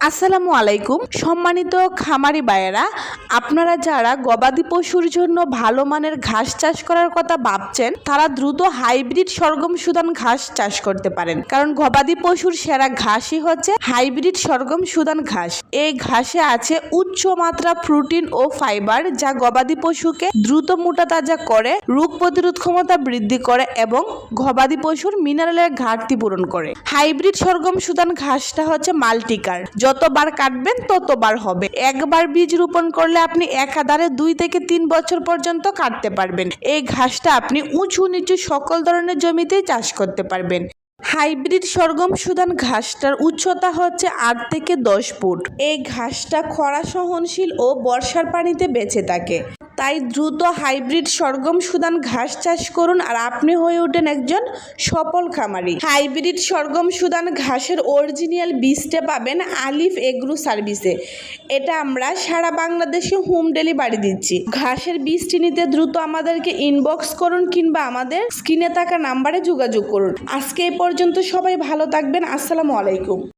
আসসালামু আলাইকুম সম্মানিত খামারি ভাইয়েরা, আপনারা যারা গবাদি পশুর জন্য ভালো মানের ঘাস চাষ করার কথা ভাবছেন তারা দ্রুত হাইব্রিড সরগম সুদান ঘাস চাষ করতে পারেন, কারণ গবাদি পশুর সেরা ঘাসই হচ্ছে হাইব্রিড সরগম সুদান ঘাস। এই ঘাসে আছে উচ্চ মাত্রা প্রোটিন ও ফাইবার, যা গবাদি পশুকে দ্রুত মোটাতাজা করে, রোগ প্রতিরোধ ক্ষমতা বৃদ্ধি করে এবং গবাদি পশুর মিনারেলের ঘাটতি পূরণ করে। হাইব্রিড সরগম সুদান ঘাসটা হচ্ছে মাল্টিকার, যতবার কাটবেন ততবার হবে। একবার বীজ রোপণ করলে আপনি একাধারে 2 থেকে 3 বছর পর্যন্ত কাটতে পারবেন। এই ঘাসটা আপনি উঁচু নিচু সকল ধরনের জমিতেই চাষ করতে পারবেন। হাইব্রিড সরগম সুদান ঘাসটার উচ্চতা হচ্ছে 8 থেকে 10 ফুট। এই ঘাসটা খরা সহনশীল ও বর্ষার পানিতে বেঁচে থাকে, তাই দ্রুত হাইব্রিড সরগম সুদান ঘাস চাষ করুন আর আপনি হয়ে ওঠেন একজন সফল খামারি। হাইব্রিড সরগম সুদান ঘাসের অরিজিনাল বীজটা পাবেন আলিফ এগ্রো সার্ভিসে। এটা আমরা সারা বাংলাদেশে হোম ডেলিভারি দিচ্ছি। ঘাসের বীজটি নিতে দ্রুত আমাদেরকে ইনবক্স করুন কিংবা আমাদের স্ক্রিনে থাকা নাম্বারে যোগাযোগ করুন। আজকে এই পর্যন্ত, সবাই ভালো থাকবেন। আসসালামু আলাইকুম।